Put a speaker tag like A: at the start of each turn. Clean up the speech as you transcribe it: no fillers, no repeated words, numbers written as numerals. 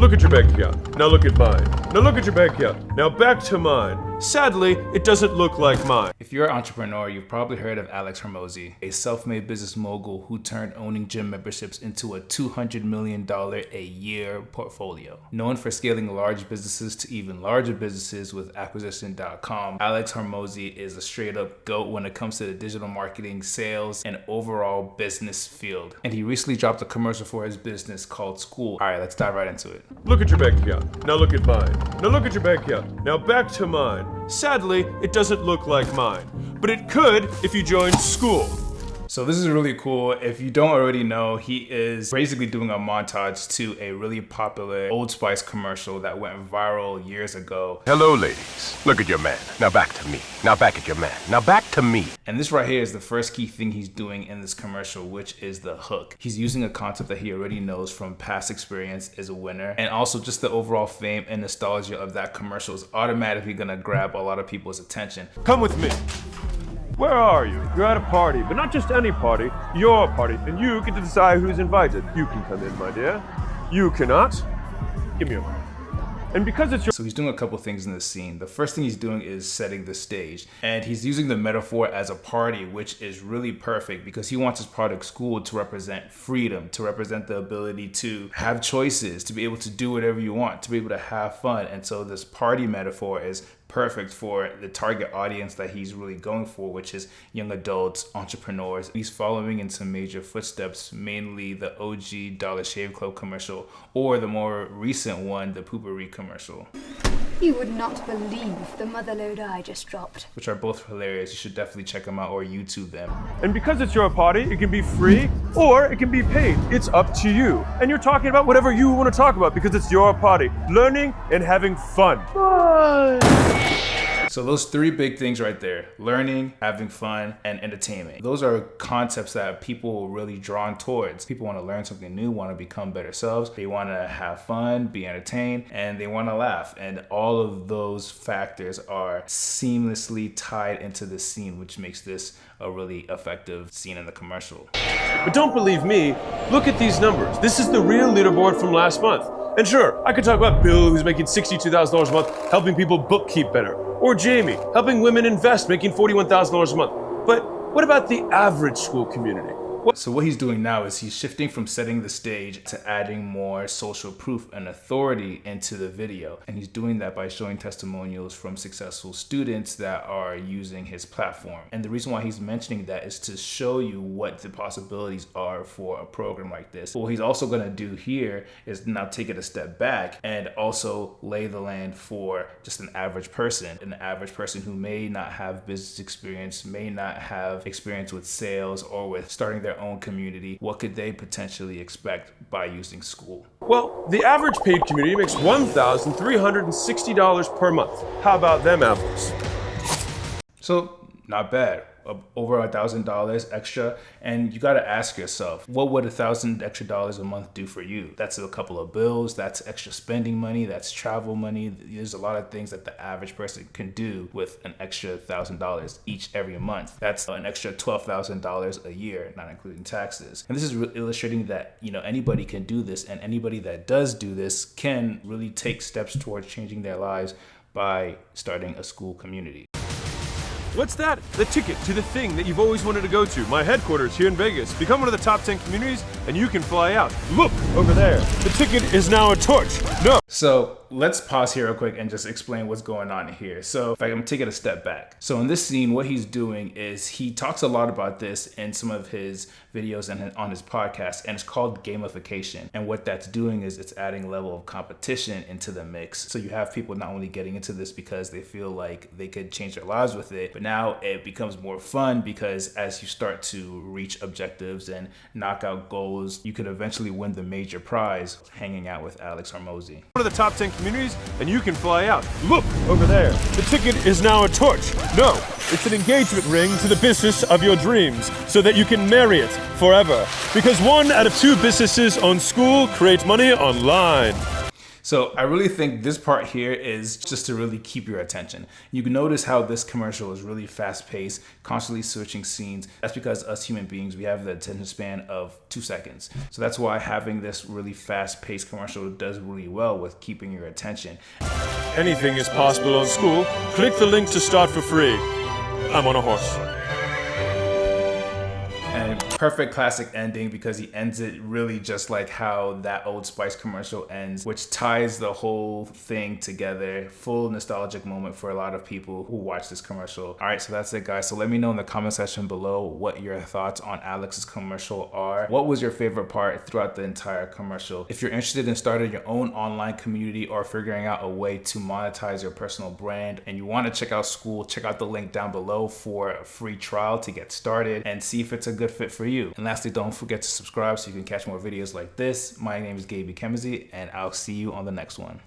A: Look at your bank account. Now look at mine. Now look at your bank account. Now back to mine. Sadly, it doesn't look like mine.
B: If you're an entrepreneur, you've probably heard of Alex Hormozi, a self-made business mogul who turned owning gym memberships into a $200 million a year portfolio. Known for scaling large businesses to even larger businesses with acquisition.com, Alex Hormozi is a straight up GOAT when it comes to the digital marketing, sales, and overall business field. And he recently dropped a commercial for his business called Skool. All right, let's dive right into it.
A: Look at your bank account. Now look at mine. Now look at your bank account. Now back to mine. Sadly, it doesn't look like mine, but it could if you joined Skool.
B: So this is really cool. If you don't already know, he is basically doing a montage to a really popular Old Spice commercial that went viral years ago.
C: Hello, ladies. Look at your man. Now back to me. Now back at your man. Now back to me.
B: And this right here is the first key thing he's doing in this commercial, which is the hook. He's using a concept that he already knows from past experience as a winner. And also just the overall fame and nostalgia of that commercial is automatically gonna grab a lot of people's attention.
A: Come with me. Where are you? You're at a party, but not just any party, your party, and you get to decide who's invited. You can come in, my dear. You cannot. Give me a moment. And because it's your—
B: So he's doing a couple things in this scene. The first thing he's doing is setting the stage. And he's using the metaphor as a party, which is really perfect because he wants his product Skool to represent freedom, to represent the ability to have choices, to be able to do whatever you want, to be able to have fun. And so this party metaphor is perfect for the target audience that he's really going for, which is young adults, entrepreneurs. He's following in some major footsteps, mainly the OG Dollar Shave Club commercial or the more recent one, the Poopery commercial.
D: You would not believe the motherload I just dropped.
B: Which are both hilarious. You should definitely check them out or YouTube them.
A: And because it's your party, it can be free or it can be paid. It's up to you. And you're talking about whatever you want to talk about because it's your party. Learning and having fun.
B: So those three big things right there, learning, having fun, and entertainment. Those are concepts that people are really drawn towards. People want to learn something new, want to become better selves. They want to have fun, be entertained, and they want to laugh. And all of those factors are seamlessly tied into the scene, which makes this a really effective scene in the commercial.
A: But don't believe me, look at these numbers. This is the real leaderboard from last month. And sure, I could talk about Bill, who's making $62,000 a month, helping people bookkeep better. Or Jamie, helping women invest, making $41,000 a month. But what about the average school community?
B: So what he's doing now is he's shifting from setting the stage to adding more social proof and authority into the video. And he's doing that by showing testimonials from successful students that are using his platform. And the reason why he's mentioning that is to show you what the possibilities are for a program like this. What he's also going to do here is now take it a step back and also lay the land for just an average person who may not have business experience, may not have experience with sales or with starting their own community. What could they potentially expect by using Skool?
A: Well, the average paid community makes $1,360 per month. How about them apples?
B: So, not bad. Over $1,000 extra, and you got to ask yourself, what would $1,000 extra a month do for you? That's a couple of bills, that's extra spending money, that's travel money. There's a lot of things that the average person can do with an extra $1,000 each every month. That's an extra $12,000 a year, not including taxes. And this is illustrating that, you know, anybody can do this, and anybody that does do this can really take steps towards changing their lives by starting a Skool community.
A: What's that? The ticket to the thing that you've always wanted to go to. My headquarters here in Vegas. Become one of the top 10 communities and you can fly out. Look over there. The ticket is now a torch. No.
B: So let's pause here real quick and just explain what's going on here. So if I can take it a step back. So in this scene, what he's doing is he talks a lot about this in some of his videos and on his podcast, and it's called Gamification. And what that's doing is it's adding a level of competition into the mix. So you have people not only getting into this because they feel like they could change their lives with it, but now it becomes more fun because as you start to reach objectives and knock out goals, you could eventually win the major prize hanging out with Alex Hormozi.
A: One of the top 10 communities and you can fly out. Look over there. The ticket is now a torch. No, it's an engagement ring to the business of your dreams so that you can marry it forever. Because 1 out of 2 businesses on Skool create money online.
B: So I really think this part here is just to really keep your attention. You can notice how this commercial is really fast paced, constantly switching scenes. That's because us human beings, we have the attention span of 2 seconds. So that's why having this really fast paced commercial does really well with keeping your attention.
A: Anything is possible on Skool. Click the link to start for free. I'm on a horse.
B: And perfect classic ending because he ends it really just like how that Old Spice commercial ends, which ties the whole thing together. Full nostalgic moment for a lot of people who watch this commercial. All right, so that's it, guys. So let me know in the comment section below what your thoughts on Alex's commercial are. What was your favorite part throughout the entire commercial? If you're interested in starting your own online community or figuring out a way to monetize your personal brand and you want to check out Skool, check out the link down below for a free trial to get started and see if it's a good fit for you. And lastly, don't forget to subscribe so you can catch more videos like this. My name is Gamification, and I'll see you on the next one.